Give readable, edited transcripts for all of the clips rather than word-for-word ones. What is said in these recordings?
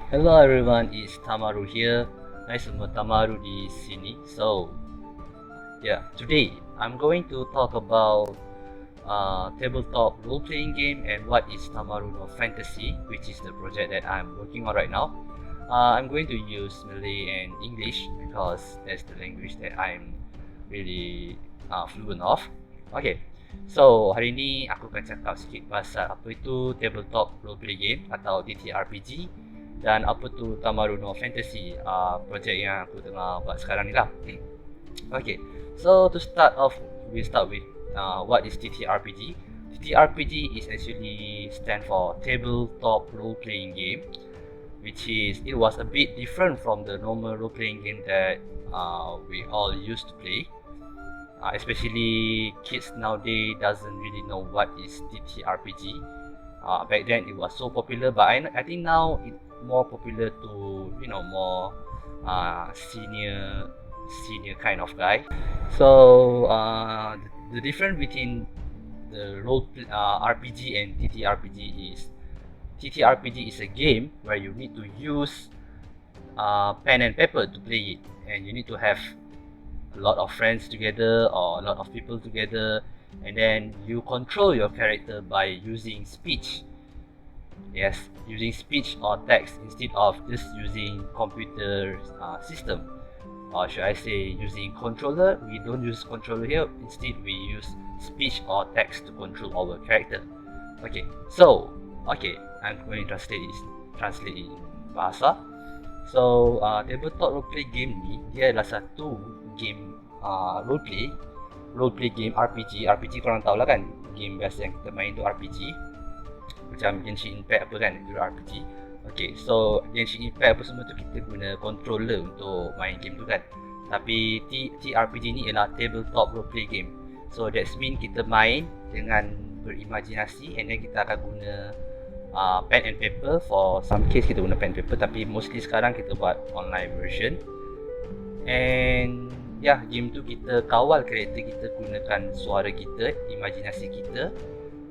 Hello everyone, it's Tamaru here. Nice semua Tamaru di sini. So, yeah, today I'm going to talk about tabletop role-playing game and what is Tamaru no Fantasy, which is the project that I'm working on right now. I'm going to use Malay and English because that's the language that I'm really fluent of. Okay, so hari ni aku akan cakap sikit pasal apa itu tabletop role-play game atau TTRPG dan apa tu Tamaru no Fantasy, projek yang aku tengah buat sekarang ni lah. Okay, so to start off, we start with what is TTRPG. TTRPG is actually stand for tabletop role-playing game, which is it was a bit different from the normal role-playing game that we all used to play. Especially kids nowadays doesn't really know what is TTRPG. Back then it was so popular, but I think now it's more popular to more senior kind of guy. So the difference between the role RPG and TTRPG is TTRPG is a game where you need to use pen and paper to play it, and you need to have a lot of friends together or a lot of people together, and then you control your character by using speech. Yes, using speech or text instead of just using computer system, or should I say using controller. We don't use controller here, instead we use speech or text to control our character. Okay, so I'm going to translate in bahasa. So tabletop roleplay game ni dia adalah satu game roleplay game RPG korang tahu lah kan, game biasa yang kita main tu RPG macam Genshin Impact apa kan, itu RPG. Okay, so Genshin Impact apa semua tu kita guna controller untuk main game tu kan, tapi TRPG ni ialah tabletop roleplay game. So that's mean kita main dengan berimajinasi, and then kita akan guna pen and paper. For some case kita guna pen and paper, tapi mostly sekarang kita buat online version. And ya, game tu kita kawal karakter kita, gunakan suara kita, imajinasi kita,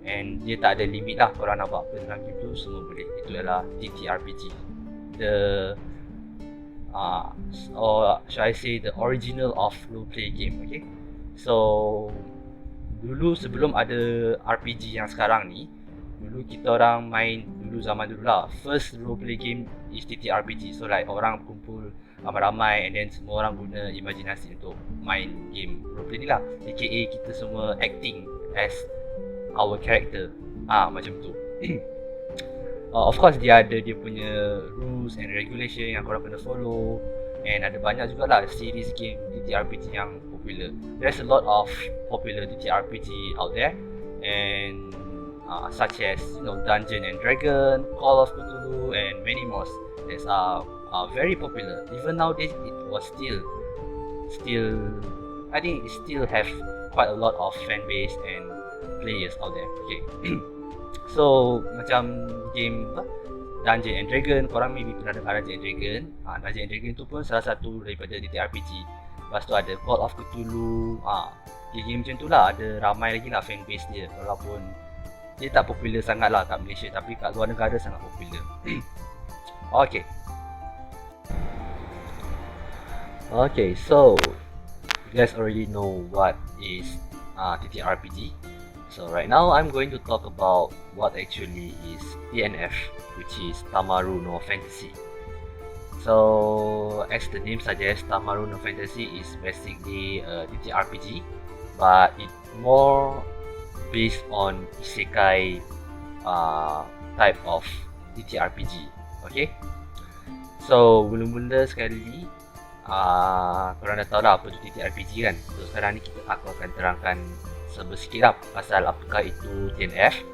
and dia tak ada limit lah, korang nak buat apa dalam game tu semua boleh. Itu adalah TTRPG, the or should I say the original of role play game. Okay, so dulu sebelum ada RPG yang sekarang ni, dulu kita orang main dulu zaman dulu lah, first role play game is TTRPG. So like orang kumpul ramai-ramai, and then semua orang guna imajinasi untuk main game role play ni lah, aka kita semua acting as our character, macam tu. Of course dia ada dia punya rules and regulation yang korang kena follow, and ada banyak jugalah series game TTRPG yang popular. There's a lot of popular TTRPG out there, and such as Dungeon and Dragon, Call of Cthulhu, and many more that are very popular. Even nowadays it was still I think it still have quite a lot of fan base and players out there. Okay. So macam game Dungeon and Dragon, korang maybe pernah dengar Dungeon and Dragon. Dungeon and Dragon tu pun salah satu daripada TTRPG. Lepas tu ada Call of Cthulhu. Game macam tu lah, ada ramai lagi lah fan base dia, walaupun dia tak popular sangat lah kat Malaysia, tapi kat luar negara sangat popular. Okay, so you guys already know what is TTRPG. So right now I'm going to talk about what actually is TNF, which is Tamaru no Fantasy. So as the name suggests, Tamaru no Fantasy is basically a TTRPG, but it's more based on isekai type of TTRPG. Okay, so mula-mula sekali korang dah tahu lah apa tu TTRPG kan. So sekarang ni aku akan terangkan sedikit lah pasal apakah itu TNF,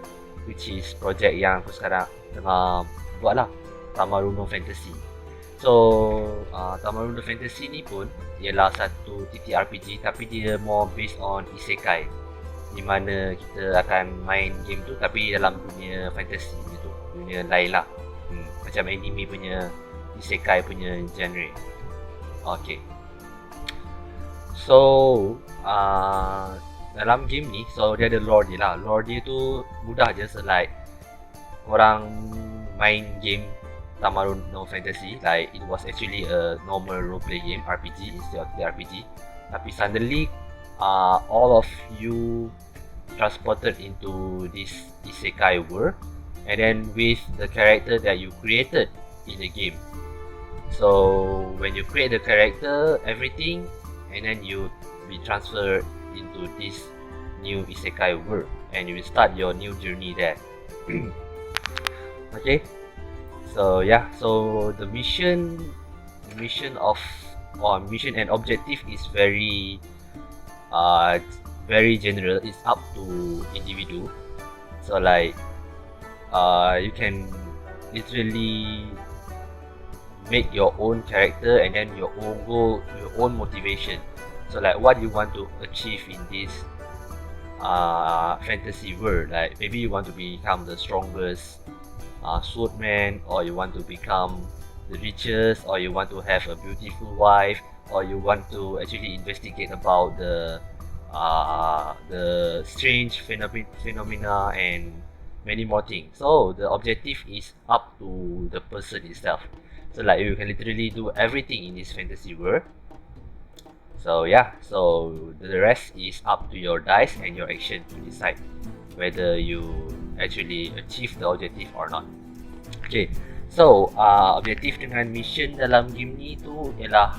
which is project yang aku sekarang tengah buat lah, Tamaru no Fantasy. So Tamaru no Fantasy ni pun ialah satu TTRPG, tapi dia more based on isekai, di mana kita akan main game tu tapi dalam dunia fantasy gitu, dunia lain lah, macam anime punya isekai punya genre. Okay, so dalam game ni, so dia ada lore dia lah. Lore dia tu mudah je, like korang main game Tamaru no fantasy, like it was actually a normal role-play game, RPG instead of the RPG. Tapi suddenly, all of you transported into this isekai world, and then with the character that you created in the game. So when you create the character, everything, and then you be transferred into this new isekai world, and you will start your new journey there. Okay, so yeah, so the mission and objective is very general. It's up to individual. So like you can literally make your own character and then your own goal, your own motivation. So like what you want to achieve in this fantasy world, like maybe you want to become the strongest swordman, or you want to become the richest, or you want to have a beautiful wife, or you want to actually investigate about the strange phenomena and many more things. So the objective is up to the person itself. So like you can literally do everything in this fantasy world. So yeah, so the rest is up to your dice and your action to decide whether you actually achieve the objective or not. Okay, so objektif dengan mission dalam game ni tu ialah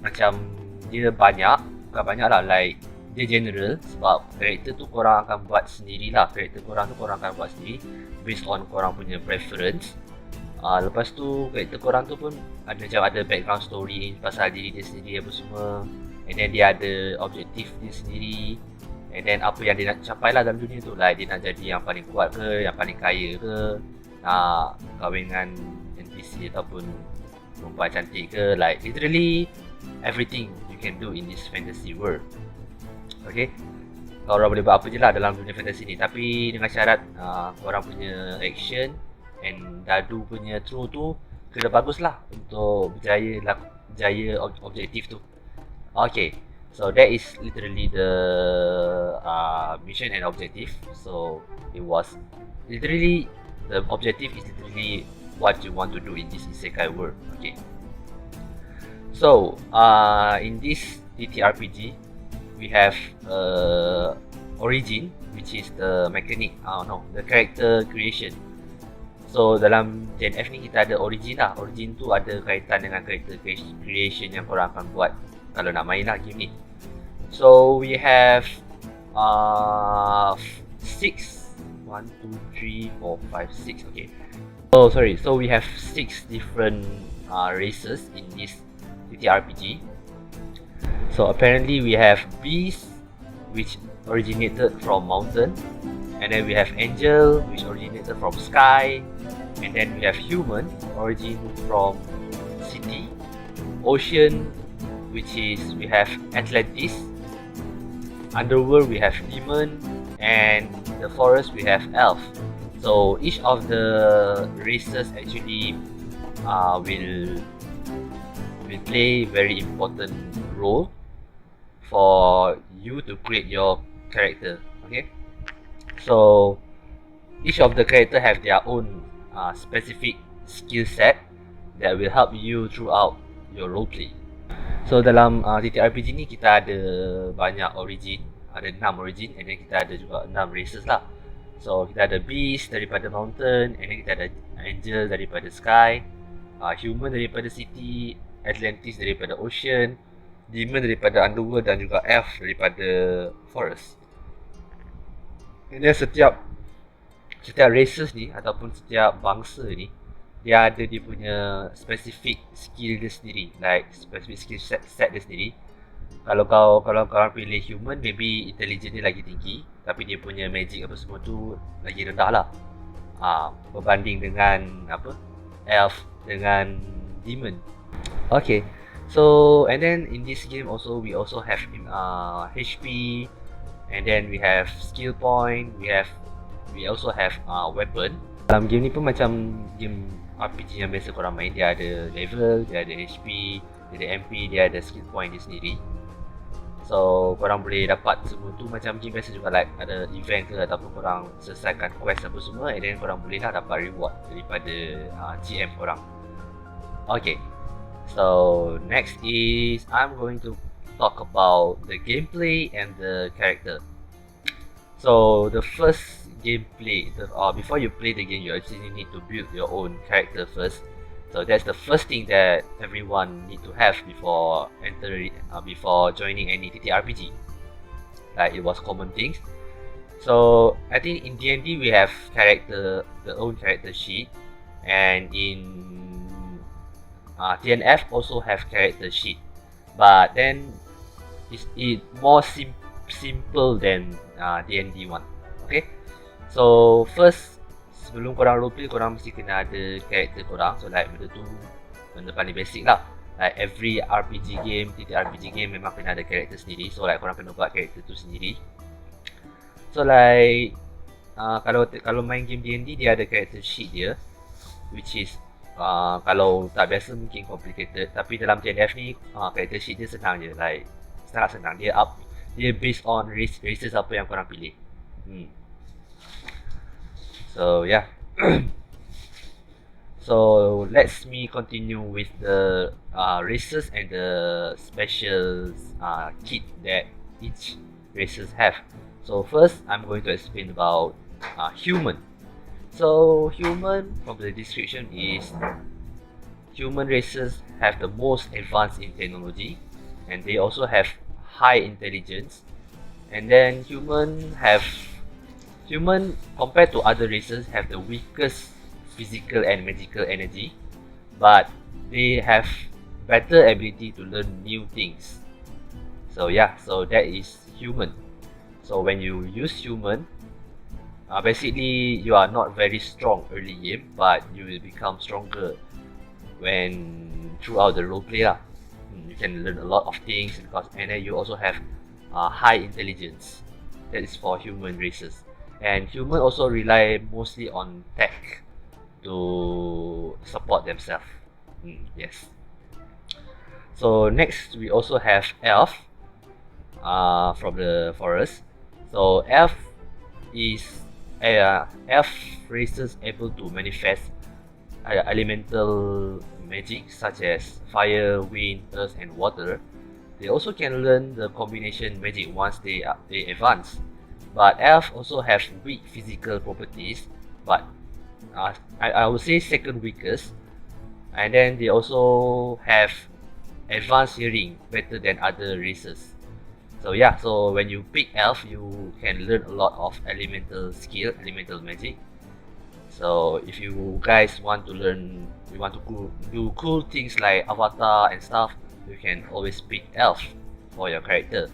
macam dia bukan banyak lah, like dia general sebab karakter tu korang akan buat sendiri lah. Karakter korang tu korang akan buat sendiri based on korang punya preference. Lepas tu karakter korang tu pun ada background story pasal diri dia sendiri apa semua, and then dia ada objektif dia sendiri, and then apa yang dia nak capai lah dalam dunia tu, like dia nak jadi yang paling kuat ke, yang paling kaya ke, nak kahwin dengan NPC ataupun perempuan cantik ke, like literally everything you can do in this fantasy world. Okay, korang boleh buat apa je lah dalam dunia fantasy ni, tapi dengan syarat korang punya action and dadu punya throw tu kena bagus lah untuk berjaya objektif tu. Okay, so that is literally the mission and objective. So it was literally, the objective is literally what you want to do in this isekai world. Okay, so in this TTRPG we have origin, which is the mechanic, the character creation. So dalam JNF ni kita ada origin lah. Origin tu ada kaitan dengan character creation yang korang akan buat kalau nak main lah game ni. So we have 6 okay. Oh sorry, so we have 6 different races in this TTRPG. So apparently we have beast, which originated from mountain, and then we have angel, which originated from sky, and then we have human, origin from city, ocean, which is we have Atlantis, underworld we have demon, and the forest we have elf. So each of the races actually will play very important role for you to create your character. Okay, so each of the character have their own specific skill set that will help you throughout your roleplay. So dalam TTRPG ni kita ada banyak origin, ada 6 origin, and then kita ada juga 6 races lah. So kita ada beast daripada mountain, and then kita ada angel daripada sky, human daripada city, Atlantis daripada ocean, demon daripada underworld, dan juga elf daripada forest. And then setiap races ni ataupun setiap bangsa ni dia ada dia punya specific skill dia sendiri, like specific skill set dia sendiri. Kalau korang pilih human, maybe intelligence dia lagi tinggi, tapi dia punya magic apa semua tu lagi rendah lah, berbanding dengan elf dengan demon. Okay, so and then in this game also we also have HP, and then we have skill point, we also have weapon. Dalam game ni pun macam game RPG yang biasa korang main, dia ada level, dia ada HP, dia ada MP, dia ada skill point dia sendiri. So korang boleh dapat semua tu macam game biasa juga, like ada event ke ataupun korang selesaikan quest apa semua, and then korang boleh lah dapat reward daripada GM korang. Okay, so next is I'm going to talk about the gameplay and the character. So the first gameplay, before you play the game, you actually need to build your own character first. So that's the first thing that everyone need to have before before joining any TTRPG. Like it was common things. So I think in D&D we have the own character sheet, and in TNF also have character sheet. But then it more simple than D&D one. Okay. So first, sebelum korang roleplay, korang mesti kena ada karakter korang. So like benda tu benda paling basic lah. Like every RPG game, TTRPG game memang kena ada karakter sendiri. So like korang kena buat karakter tu sendiri. So like kalau main game D&D, dia ada karakter sheet dia, which is kalau tak biasa mungkin complicated. Tapi dalam TNF ni karakter sheet dia senang je. Like sangat senang. Dia based on races apa yang korang pilih. So yeah. So let's me continue with the races and the special kit that each races have. So first, I'm going to explain about human. So human, from the description, is human races have the most advanced in technology, and they also have high intelligence. And then human compared to other races have the weakest physical and magical energy, but they have better ability to learn new things. So yeah, so that is human. So when you use human, basically you are not very strong early game, but you will become stronger when throughout the roleplay lah. You can learn a lot of things and then you also have high intelligence. That is for human races. And human also rely mostly on tech to support themselves. Yes. So next we also have elf from the forest. So elf races able to manifest elemental magic such as fire, wind, earth, and water. They also can learn the combination magic once they advance. But elf also have weak physical properties, but I would say second weakest. And then they also have advanced hearing, better than other races. So yeah, so when you pick elf, you can learn a lot of elemental skill, elemental magic. So if you guys want to learn, you want to do cool things like avatar and stuff, you can always pick elf for your character.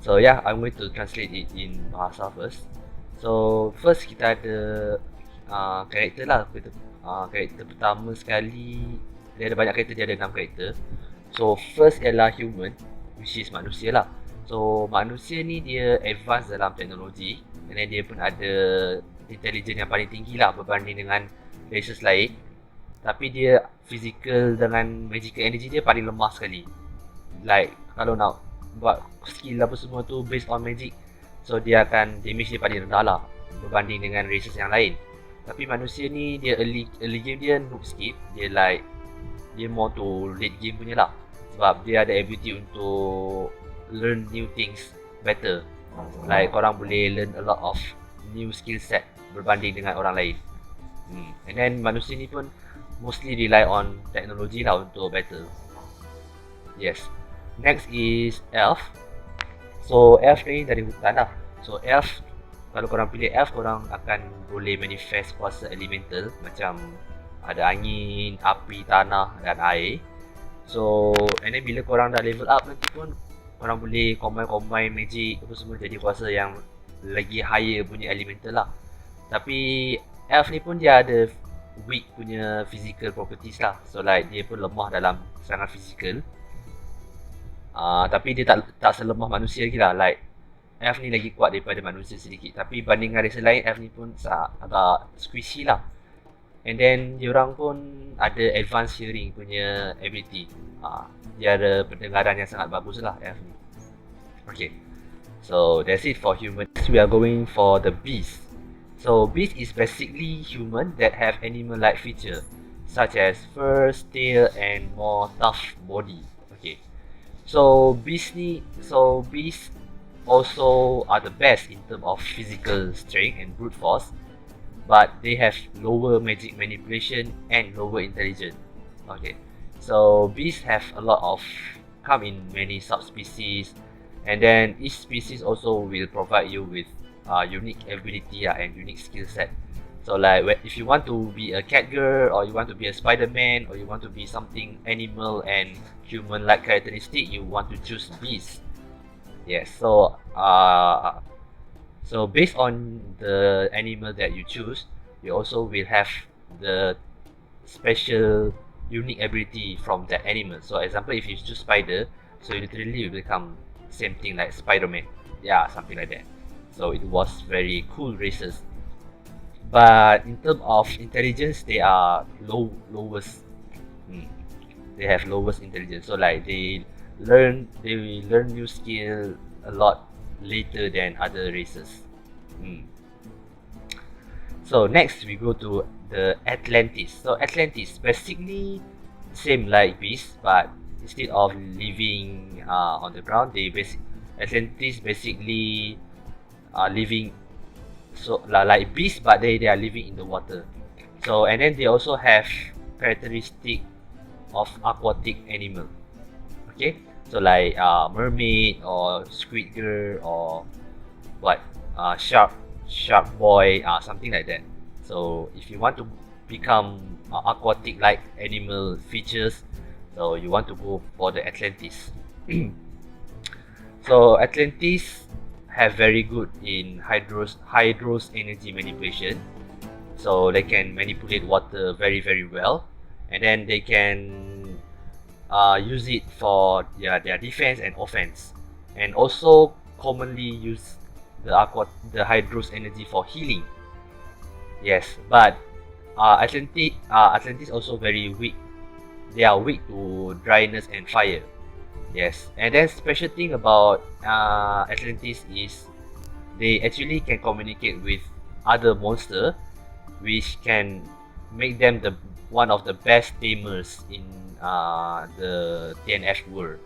So yeah, I'm going to translate it in bahasa first. So first kita ada karakter lah. Karakter pertama sekali, dia ada banyak karakter, dia ada 6 karakter. So first ialah human, which is manusia lah. So manusia ni dia advance dalam teknologi, and then dia pun ada intelligence yang paling tinggi lah berbanding dengan races lain. Tapi dia physical dengan magical energy dia paling lemah sekali. Like kalau nak buat skill apa semua tu based on magic, so dia akan damage dia paling rendah lah berbanding dengan races yang lain. Tapi manusia ni dia early game dia noob skip, dia more to late game punya lah, sebab dia ada ability untuk learn new things better. Like korang boleh learn a lot of new skill set berbanding dengan orang lain. And then manusia ni pun mostly rely on technology lah untuk battle. Yes. Next is elf. So elf ni dari hutan lah. So elf, kalau korang pilih elf, korang akan boleh manifest kuasa elemental macam ada angin, api, tanah dan air. So and then bila korang dah level up nanti pun korang boleh combine magic apa semua jadi kuasa yang lagi higher punya elemental lah. Tapi elf ni pun dia ada weak punya physical properties lah. So like dia pun lemah dalam serangan physical. Tapi dia tak selemah manusia lagi lah. Like elf ni lagi kuat daripada manusia sedikit. Tapi banding dengan race lain, elf ni pun agak squishy lah. And then diorang pun ada advanced hearing punya ability. Dia ada pendengaran yang sangat bagus lah, elf ni. Okay, so that's it for humans. We are going for the beast. So beast is basically human that have animal-like feature, such as fur, tail, and more tough body. Okay, so beast also are the best in terms of physical strength and brute force, but they have lower magic manipulation and lower intelligence. Okay, so beasts have a lot of come in many subspecies, and then each species also will provide you with unique ability and unique skill set. So like if you want to be a cat girl, or you want to be a Spider-Man, or you want to be something animal and human-like characteristic, you want to choose beast. Yes, so based on the animal that you choose, you also will have the special unique ability from that animal. So example, if you choose spider, so literally you become same thing like Spider-Man. Yeah, something like that. So it was very cool races. But in terms of intelligence, they are lowest. They have lowest intelligence. So like they will learn new skill a lot later than other races. So next we go to the Atlantis. So Atlantis basically same like beast, but instead of living on the ground, Atlantis basically living like beasts, but they are living in the water. So and then they also have characteristic of aquatic animal. Okay, so like mermaid or squid girl or what shark boy, something like that. So if you want to become aquatic like animal features, so you want to go for the Atlantis. So Atlantis have very good in hydros energy manipulation, so they can manipulate water very well, and then they can use it for their defense and offense, and also commonly use the hydros energy for healing. Yes, but Atlantis also very weak. They are weak to dryness and fire. Yes, and then special thing about Atlantis is they actually can communicate with other monster, which can make them one of the best tamers in the TNF world.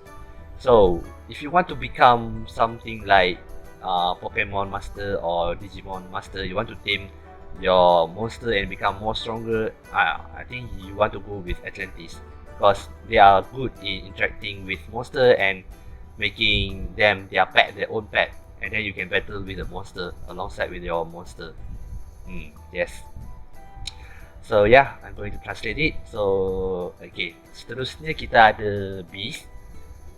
So if you want to become something like Pokemon Master or Digimon Master, you want to tame your monster and become more stronger, I think you want to go with Atlantis, because they are good in interacting with monster and making them their own pet, and then you can battle with the monster alongside with your monster. Yes. So yeah, I'm going to translate it. So okay, seterusnya kita ada beast.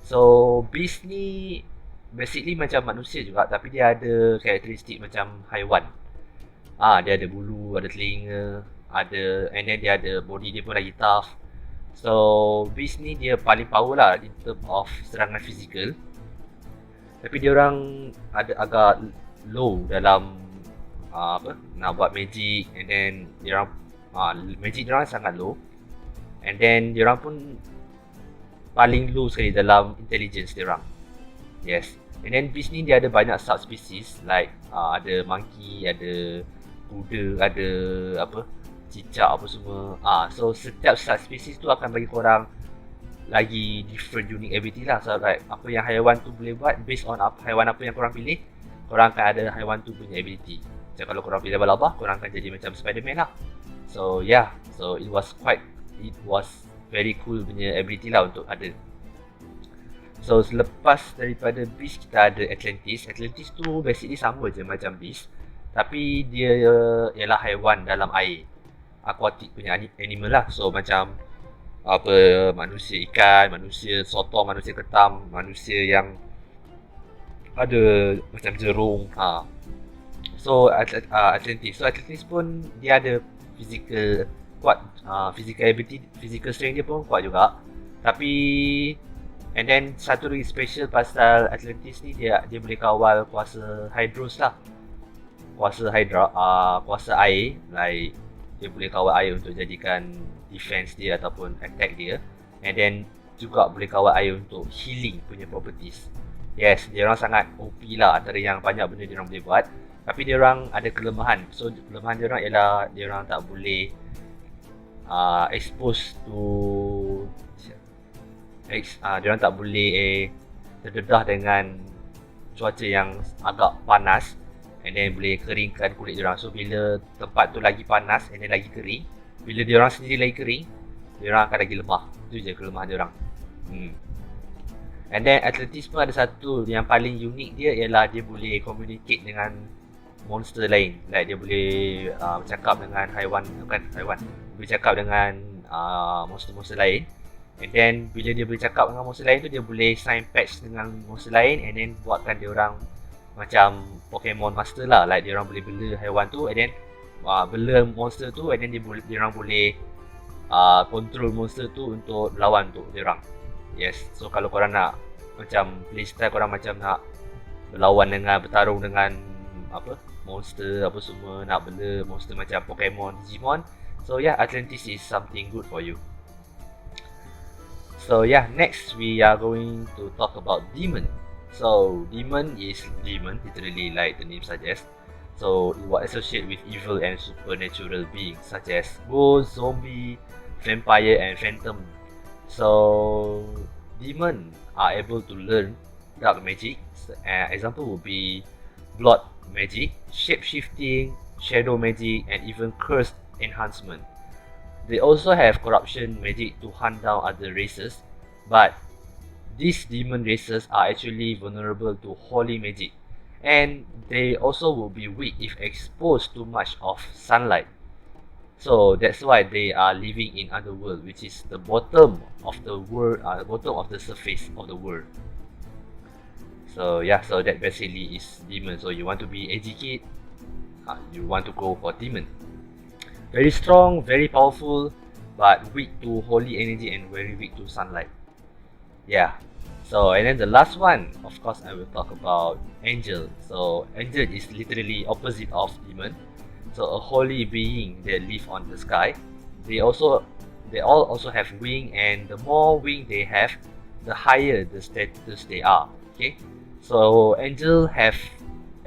So beast ni basically macam manusia juga, tapi dia ada karakteristik macam haiwan. Dia ada bulu, ada telinga, and then dia ada body dia pun lagi tough. So beast ni dia paling power lah in term of serangan fizikal, tapi dia orang ada agak low dalam nak buat magic, and then dia orang magic dia orang sangat low, and then dia orang pun paling low sekali dalam intelligence dia orang. Yes, and then beast ni dia ada banyak subspecies, like ada monkey, ada kuda, ada cicak apa semua. So setiap subspecies tu akan bagi korang lagi different unique ability lah. So like apa yang haiwan tu boleh buat, based on haiwan apa yang korang pilih, korang akan ada haiwan tu punya ability. So kalau korang pilih labah-labah, korang akan jadi macam Spider-Man lah. So yeah, so it was very cool punya ability lah untuk ada. So selepas daripada beast, kita ada Atlantis. Atlantis tu basically sama je macam beast, tapi dia ialah haiwan dalam air, aquatic punya animal lah. So macam manusia ikan, manusia sotong, manusia ketam, manusia yang ada macam jerung. So Atlantis pun dia ada physical kuat, physical ability, physical strength dia pun kuat juga. Tapi and then satu lagi special pasal Atlantis ni, dia boleh kawal kuasa hydros lah, kuasa air, like dia boleh kawal air untuk jadikan defense dia ataupun attack dia. And then juga boleh kawal air untuk healing punya properties. Yes, dia orang sangat OP lah antara yang banyak benda dia orang boleh buat. Tapi dia orang ada kelemahan. So kelemahan dia orang ialah dia orang tak boleh expose to dia orang tak boleh terdedah dengan cuaca yang agak panas, and then boleh keringkan kulit dia orang. So bila tempat tu lagi panas and then lagi kering, bila dia orang sendiri lagi kering, dia orang akan lagi lemah. Itu je kelemahan dia orang. And then atletisme ada satu yang paling unik dia ialah dia boleh communicate dengan monster lain. Like dia boleh bercakap dengan haiwan, bukan haiwan, boleh cakap dengan monster-monster lain. And then bila dia boleh cakap dengan monster lain tu, dia boleh sign patch dengan monster lain, and then buatkan dia orang macam Pokemon Master lah. Like dia orang boleh bela haiwan tu, and then bela monster tu, and then dia orang boleh control monster tu untuk lawan tu dia orang. Yes, so kalau korang nak macam playstyle, korang macam nak berlawan dengan, bertarung dengan monster apa semua, nak bela monster macam Pokemon, Digimon. So yeah, Atlantis is something good for you. So yeah, next we are going to talk about demon. So demon is demon, literally like the name suggests. So it was associated with evil and supernatural beings such as ghost, zombie, vampire and phantom. So demon are able to learn dark magic. Example would be blood magic, shape-shifting, shadow magic and even curse enhancement. They also have corruption magic to hunt down other races, but these demon races are actually vulnerable to holy magic, and they also will be weak if exposed to much of sunlight. So that's why they are living in underworld, which is the bottom of the world, bottom of the surface of the world. So yeah, so that basically is demon. So you want to be edgy kid, you want to go for demon. Very strong, very powerful, but weak to holy energy and very weak to sunlight. Yeah. So and then the last one, of course, I will talk about angel. So angel is literally opposite of demon. So a holy being that live on the sky. They all also have wing, and the more wing they have, the higher the status they are. Okay. So angel have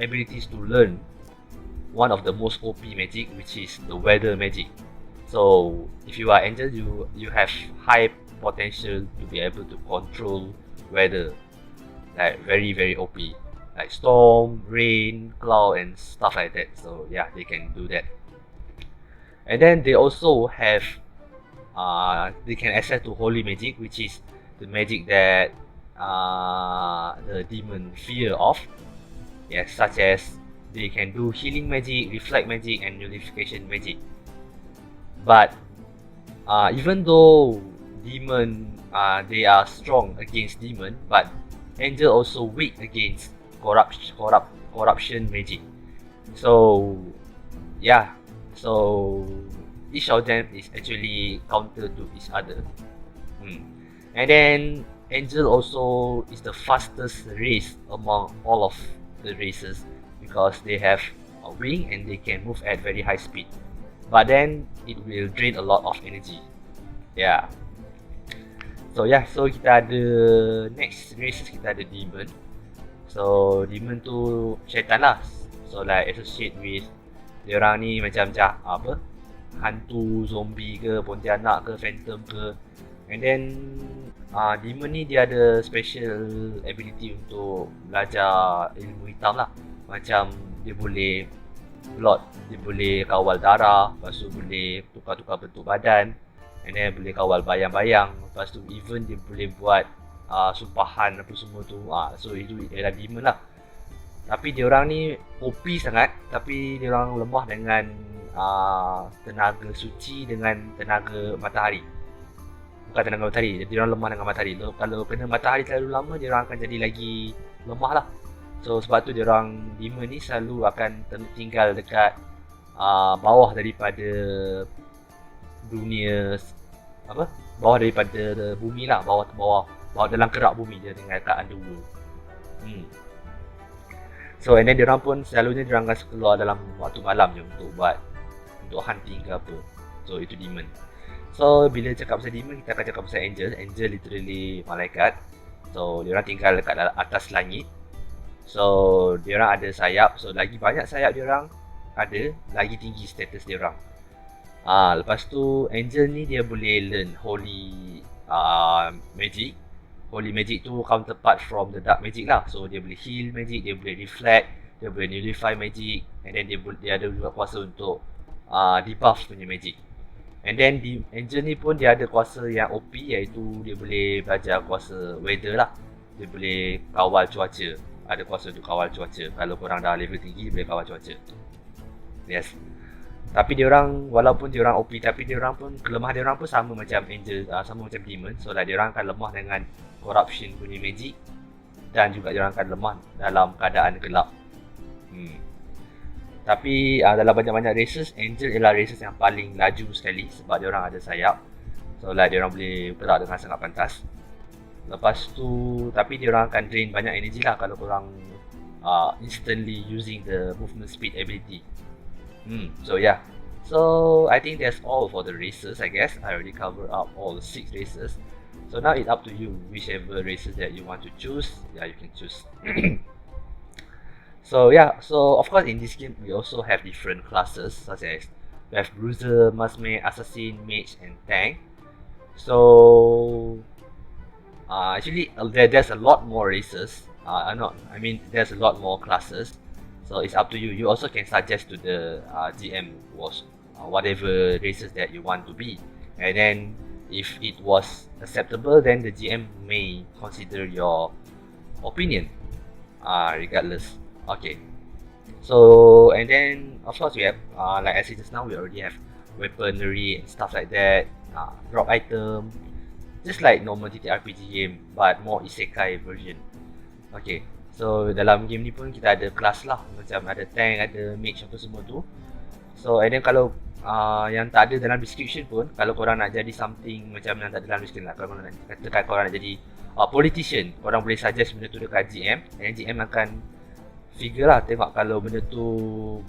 abilities to learn one of the most OP magic, which is the weather magic. So if you are angel, you have high potential to be able to control weather, like very OP, like storm, rain, cloud and stuff like that. So yeah, they can do that. And then they also have they can access to holy magic, which is the magic that the demon fear of. Yes, such as they can do healing magic, reflect magic and nullification magic. But even though demon they are strong against demon, but angel also weak against corruption magic. So yeah, so each of them is actually counter to each other. And then angel also is the fastest race among all of the races, because they have a wing and they can move at very high speed, but then it will drain a lot of energy. Yeah. So yeah, so kita ada next races, kita ada demon. So demon tu syaitan lah. So like associate with dia orang ni macam apa, hantu, zombie ke, pontianak ke, phantom ke. And then demon ni dia ada special ability untuk belajar ilmu hitam lah. Macam dia boleh blood, dia boleh kawal darah, lepas tu boleh tukar-tukar bentuk badan, and then boleh kawal bayang-bayang, lepas tu even dia boleh buat sumpahan apa semua tu. So itu ialah demon lah. Tapi dia orang ni OP sangat, tapi dia orang lemah dengan tenaga suci dengan tenaga matahari. Bukan tenaga matahari, dia orang lemah dengan matahari. Kalau kena matahari terlalu lama, dia orang akan jadi lagi lemah lah. So sebab tu dia orang demon ni selalu akan tinggal dekat bawah daripada dunia, apa? Bawah daripada bumi lah, bawah dalam kerak bumi, dia tinggal dekat underworld. So and then dia orang pun selalunya dia orang akan keluar dalam waktu malam je untuk untuk hunting ke apa. So itu demon. So bila cakap pasal demon, kita akan cakap pasal angel. Angel literally malaikat. So diorang tinggal dekat atas langit. So diorang ada sayap. So lagi banyak sayap diorang ada, lagi tinggi status diorang. Lepas tu angel ni dia boleh learn holy magic. Holy magic tu counterpart from the dark magic lah. So dia boleh heal magic, dia boleh reflect, dia boleh nullify magic, and then dia ada juga kuasa untuk debuff punya magic. And then di angel ni pun dia ada kuasa yang OP, iaitu dia boleh belajar kuasa weather lah. Dia boleh kawal cuaca. Ada kuasa untuk kawal cuaca. Kalau korang dah level tinggi, boleh kawal cuaca. Yes. Tapi diorang, walaupun diorang OP, tapi diorang pun, kelemahan diorang pun sama macam angel, sama macam demon. So like diorang akan lemah dengan corruption punya magic, dan juga diorang akan lemah dalam keadaan gelap. Tapi dalam banyak-banyak races, angel ialah races yang paling laju sekali sebab diorang ada sayap. So like diorang boleh bergerak dengan sangat pantas. Lepas tu, tapi diorang akan drain banyak energy lah kalau korang instantly using the movement speed ability. So yeah. So I think that's all for the races, I guess. I already covered up all the 6 races. So now it's up to you, whichever races that you want to choose, yeah, you can choose. So yeah, so of course in this game we also have different classes, such as we have bruiser, marksman, assassin, mage, and tank. So actually there's a lot more races. There's a lot more classes. So it's up to you. You also can suggest to the GM whatever races that you want to be, and then if it was acceptable, then the GM may consider your opinion, regardless. Okay. So and then of course we have, like I said just now, we already have weaponry and stuff like that, drop item, just like normal TTRPG game, but more isekai version. Okay. So dalam game ni pun kita ada kelas lah, macam ada tank, ada mage, apa semua tu. So and then kalau yang tak ada dalam description pun, kalau korang nak jadi something macam yang tak ada dalam description lah, kalau korang nak katakan korang nak jadi politician, korang boleh suggest benda tu dekat GM, and GM akan figure lah, tengok kalau benda tu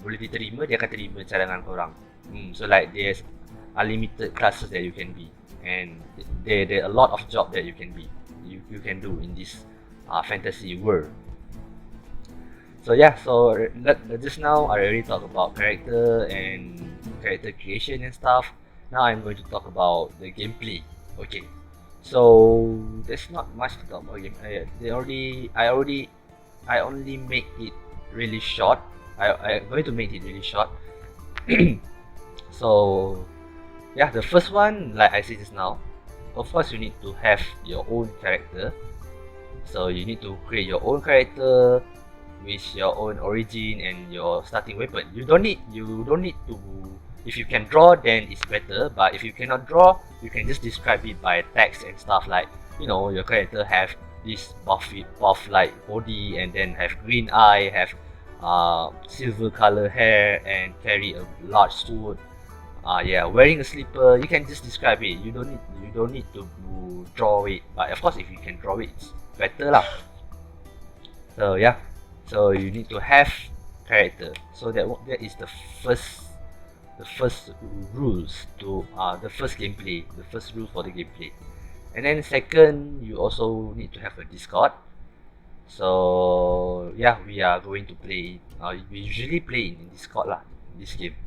boleh diterima, dia akan terima cadangan korang. So like there's unlimited classes that you can be, and there are a lot of job that you can be, you can do in this fantasy world. So yeah, so just now I already talked about character and character creation and stuff. Now I'm going to talk about the gameplay. Okay, so there's not much to talk about game. I only make it really short. I'm going to make it really short. So yeah, the first one, like I said just now, of course you need to have your own character. So you need to create your own character with your own origin and your starting weapon. You don't need to. If you can draw, then it's better. But if you cannot draw, you can just describe it by text and stuff, like, you know, your character have this buff like body, and then have green eye, have silver color hair, and carry a large sword. Wearing a slipper. You can just describe it. You don't need to draw it. But of course, if you can draw it, it's better lah. So yeah. So you need to have character. So that is the first rules to the first gameplay, the first rule for the gameplay. And then second, you also need to have a Discord. So yeah, we are going to play. We usually play in Discord lah, this game.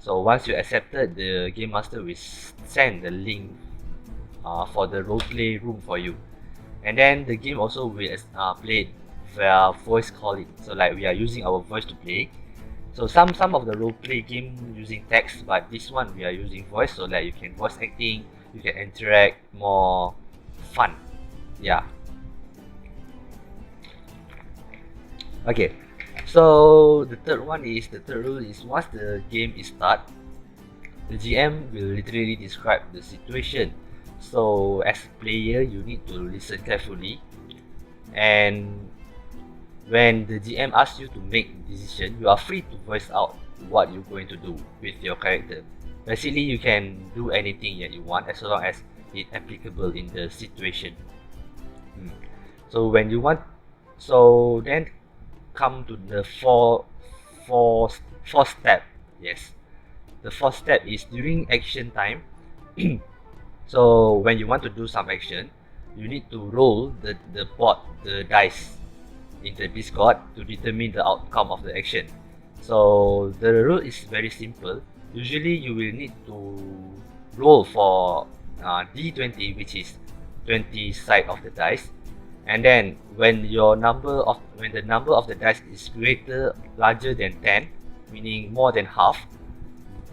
So once you accepted, the game master will send the link for the roleplay room for you. And then the game also will play via voice calling. So like we are using our voice to play. So some of the roleplay game using text, but this one we are using voice. So like you can voice acting, you can interact, more fun. Yeah. Okay. So the third rule is once the game is start, the GM will literally describe the situation. So as a player, you need to listen carefully, and when the GM asks you to make a decision, you are free to voice out what you're going to do with your character. Basically, you can do anything that you want as long as it's applicable in the situation. So when you want, so then come to the four step. Yes. the fourth step is during action time. So when you want to do some action, you need to roll the dice in the Discord to determine the outcome of the action. So the rule is very simple. Usually you will need to roll for D20, which is 20 side of the dice, and then when the number of the dice is larger than 10, meaning more than half,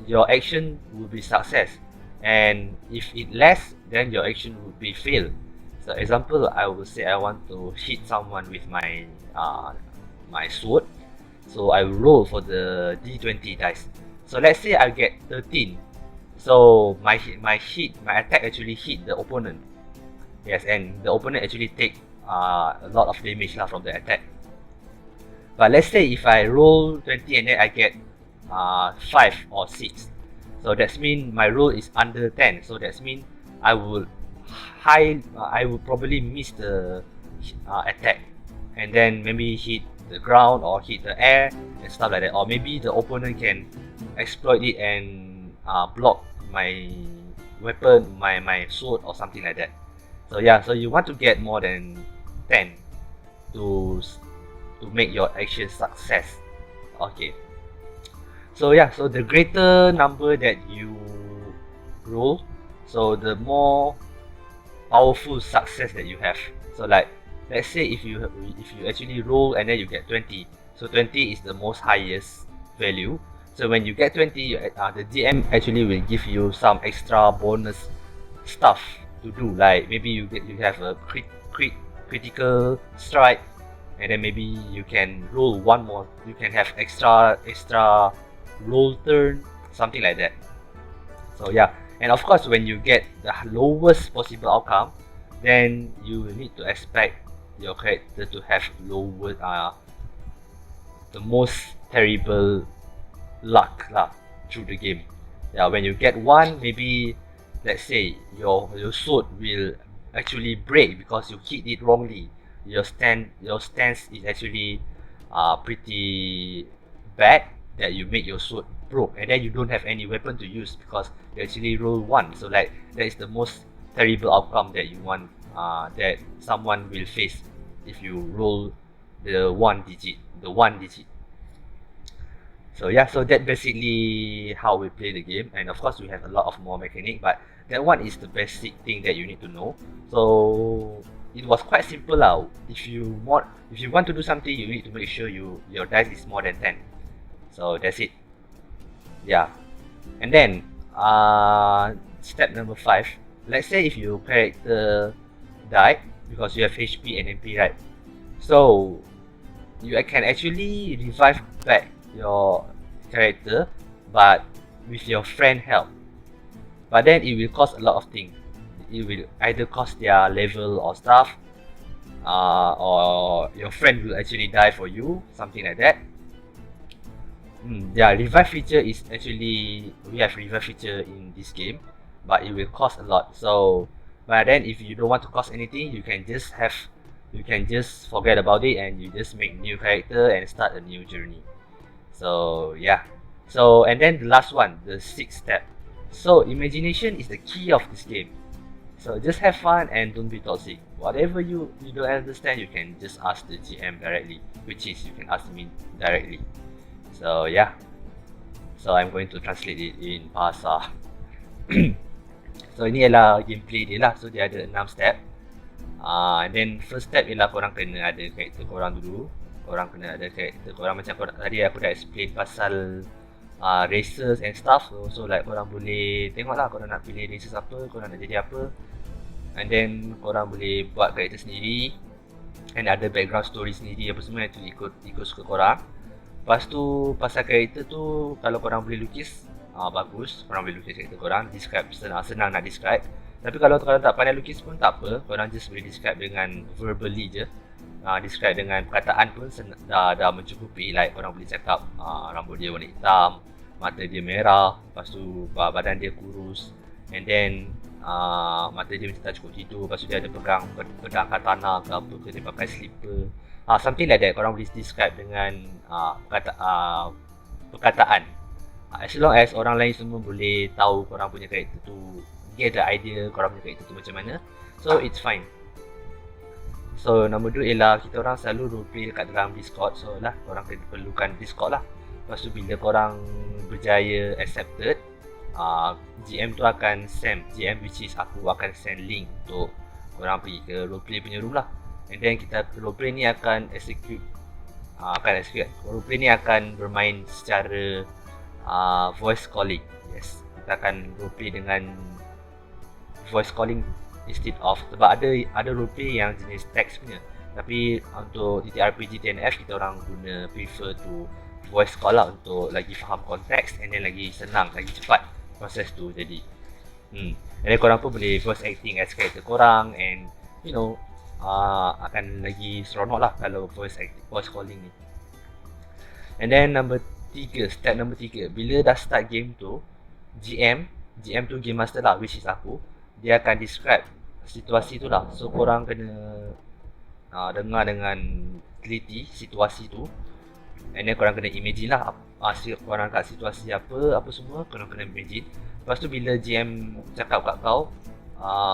your action will be success, and if it less, then your action will be fail. So example, I will say I want to hit someone with my sword, so I will roll for the D20 dice. So let's say I get 13. So my attack actually hit the opponent. Yes, and the opponent actually take a lot of damage from the attack. But let's say if I roll 20 and then I get 5 or 6, so that means my roll is under 10. So that means I will probably miss the attack, and then maybe hit the ground or hit the air and stuff like that. Or maybe the opponent can exploit it and block my weapon, my sword or something like that. So yeah, so you want to get more than 10 to make your action success. Okay. So yeah, so the greater number that you roll, so the more powerful success that you have. So like, let's say if you actually roll and then you get 20, so 20 is the most highest value. So when you get 20, the GM actually will give you some extra bonus stuff to do. Like maybe you have a critical strike, and then maybe you can roll one more. You can have extra roll turn, something like that. So yeah, and of course when you get the lowest possible outcome, then you need to expect your character to have the most terrible luck through the game. Yeah, when you get 1, maybe let's say your sword will actually break because you hit it wrongly. Your stance is actually pretty bad, that you make your sword broke, and then you don't have any weapon to use because you actually roll 1. So like, that is the most terrible outcome that you want, that someone will face if you roll the one digit. So yeah, so that basically how we play the game, and of course we have a lot of more mechanic, but that one is the basic thing that you need to know. So it was quite simple. If you want to do something, you need to make sure your dice is more than 10. So that's it. Yeah. And then step number 5. Let's say if your character died, because you have HP and MP, right? So you can actually revive back your character, but with your friend help. But then it will cost a lot of things. It will either cost their level or stuff, or your friend will actually die for you, something like that. Yeah, revive feature is actually, we have revive feature in this game, but it will cost a lot. So but then if you don't want to cost anything, you can just forget about it and you just make new character and start a new journey. So yeah, so and then the last one, the 6th step. So imagination is the key of this game. So just have fun and don't be toxic. Whatever you don't understand, you can just ask the GM directly, which is you can ask me directly. So yeah, so I'm going to translate it in bahasa. So ini ialah gameplay dia lah. So dia ada 6 step. And then first step ialah korang kena ada karakter korang dulu. Korang kena ada karakter korang, macam tadi aku dah explain pasal races and stuff. So like korang boleh tengok lah korang nak pilih races apa, korang nak jadi apa, and then korang boleh buat karakter sendiri, and ada background story sendiri apa semua, itu ikut suka korang. Lepas tu pasal karakter tu, kalau korang boleh lukis, bagus, korang boleh lukis karakter korang, describe senang nak describe. Tapi kalau korang tak pandai lukis pun tak apa, korang just boleh describe dengan verbally je. Describe dengan perkataan pun dah mencukupi. Like korang boleh cakap rambut dia warna hitam, mata dia merah, lepas tu badan dia kurus, and then mata dia macam tak cukup tidur, lepas tu dia ada pedang katana ke apa ke, dia pakai slipper, something like that. Korang boleh describe dengan perkataan. As long as orang lain semua boleh tahu korang punya karakter tu, get the idea korang punya karakter tu macam mana, so it's fine. So nombor 2 ialah kita orang selalu roleplay dekat dalam Discord. So lah korang perlukan Discord lah. Lepas tu bila korang berjaya accepted, GM tu akan send, GM which is aku akan send link untuk korang pergi ke roleplay punya room lah. And then kita roleplay ni akan execute, roleplay ni akan bermain secara voice calling. Yes, kita akan roleplay dengan voice calling instead of, sebab ada roleplay yang jenis text punya, tapi untuk TTRPG TNF kita orang guna prefer to voice call lah untuk lagi faham konteks, and then lagi senang, lagi cepat proses tu jadi. And then korang pun boleh voice acting as character korang, and you know akan lagi seronok lah kalau voice calling ni. And then step number 3, bila dah start game tu, GM tu game master lah, which is aku, dia akan describe situasi tu lah. So korang kena dengar dengan teliti situasi tu, and then korang kena imagine lah korang kat situasi apa semua korang kena imagine. Lepas tu bila GM cakap kat kau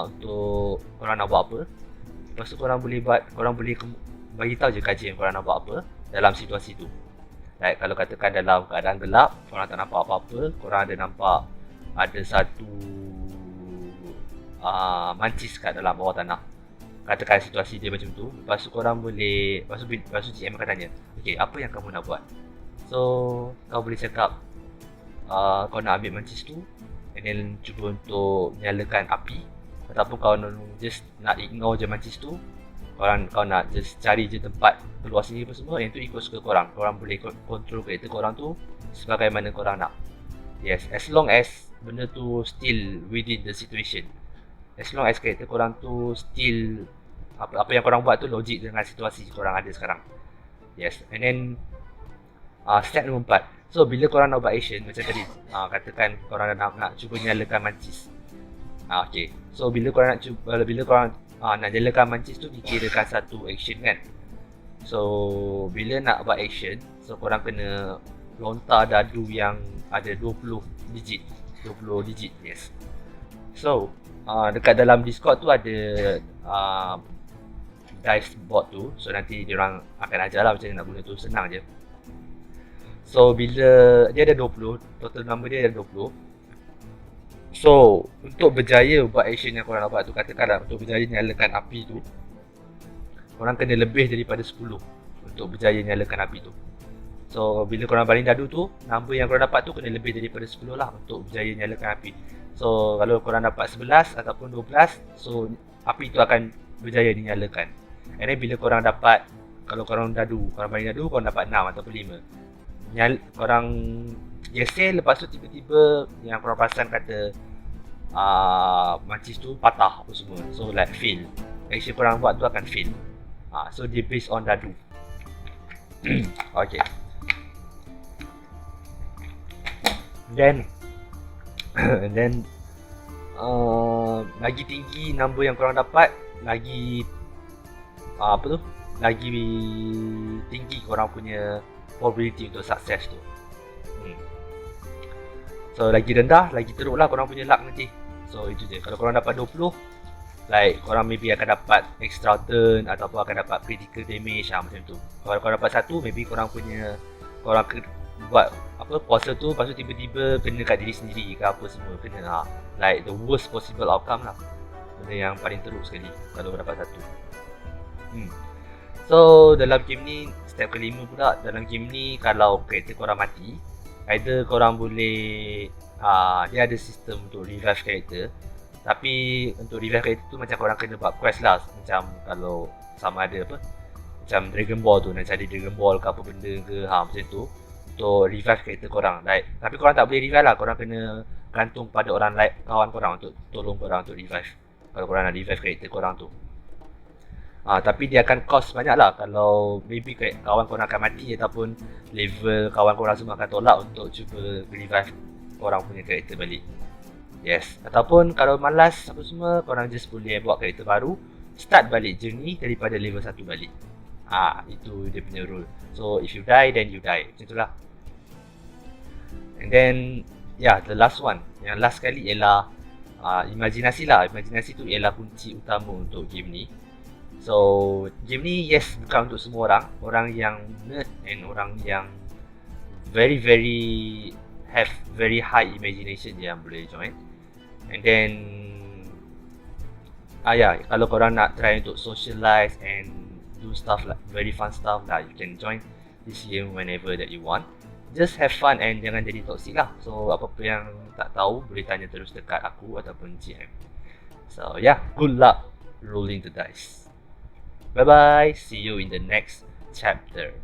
untuk korang nak buat apa, lepas tu korang boleh bagi tahu je kat GM korang nak buat apa dalam situasi tu. Like kalau katakan dalam keadaan gelap, korang tak nampak apa-apa, korang ada nampak ada satu mancis kat dalam bawah tanah, katakan situasi dia macam tu. Lepas tu korang boleh, lepas tu GM akan tanya, okay, apa yang kamu nak buat? So kau boleh cakap kau nak ambil mancis tu and then cuba untuk nyalakan api, ataupun kau just nak ignore je mancis tu, kau nak just cari je tempat keluar sini apa semua. Yang tu ikut suka korang. Korang boleh control kereta korang tu sebagaimana korang nak. Yes, as long as benda tu still within the situation, as long as kereta korang tu still apa yang korang buat tu logik dengan situasi korang ada sekarang. Yes, and then step nombor 4. So bila korang nak buat action macam tadi, katakan korang nak cuba nyalakan mancis. Okay, so bila korang nak nyalakan mancis tu dikirakan satu action kan. So bila nak buat action, so korang kena lontar dadu yang ada 20 digit. Yes. So dekat dalam Discord tu ada dice board tu. So nanti diorang akan ajar lah macam mana nak guna tu, senang je. So bila dia ada 20, total number dia ada 20. So untuk berjaya buat action yang korang nak buat tu, katakanlah untuk berjaya nyalakan api tu, korang kena lebih daripada 10 untuk berjaya nyalakan api tu. So bila korang baling dadu tu, number yang korang dapat tu kena lebih daripada 10 lah untuk berjaya nyalakan api. So kalau korang dapat 11 ataupun 12, so api tu akan berjaya dinyalakan. And then bila korang dapat, kalau korang baling dadu, korang dapat 6 ataupun 5, korang gesel, lepas tu tiba-tiba yang korang perasan kata mancis tu patah apa semua. So like fail, action korang buat tu akan fail. So dia based on dadu. Okay. And then lagi tinggi number yang korang dapat, lagi lagi tinggi korang punya probability untuk sukses tu. So lagi rendah, lagi teruk lah korang punya luck nanti. So itu je. Kalau korang dapat 20, like korang maybe akan dapat extra turn ataupun akan dapat critical damage macam tu. Kalau korang dapat 1, maybe korang buat puasa tu, lepas tu tiba-tiba kena kat diri sendiri ke apa semua, kena like the worst possible outcome lah. Benda yang paling teruk sekali kalau dapat 1. So dalam game ni, step kelima pula, dalam game ni kalau karakter korang mati, either korang boleh dia ada sistem untuk revive karakter. Tapi untuk revive karakter tu macam korang kena buat quest lah. Macam kalau sama ada macam Dragon Ball tu, nak cari Dragon Ball ke apa benda ke macam tu, untuk revive karakter korang. Tapi korang tak boleh revive lah, korang kena gantung pada orang kawan korang untuk tolong korang untuk revive, kalau korang nak revive karakter korang tu. Tapi dia akan cost banyak lah. Kalau maybe kawan korang akan mati, ataupun level kawan korang semua akan tolak untuk cuba revive korang punya karakter balik. Yes. Ataupun kalau malas apa semua, korang just boleh buat karakter baru, start balik journey daripada level 1 balik. Itu dia punya rule. So if you die, then you die. Macam tu lah. And then the last one, yang last kali ialah imajinasi lah. Imajinasi tu ialah kunci utama untuk game ni. So game ni yes, bukan untuk semua orang. Orang yang nerd and orang yang very have very high imagination je yang boleh join. And then kalau korang nak try untuk socialize and do stuff like very fun stuff lah, you can join this game whenever that you want. Just have fun and jangan jadi toxic lah. So apa-apa yang tak tahu boleh tanya terus dekat aku ataupun GM. So good luck rolling the dice. Bye bye, see you in the next chapter.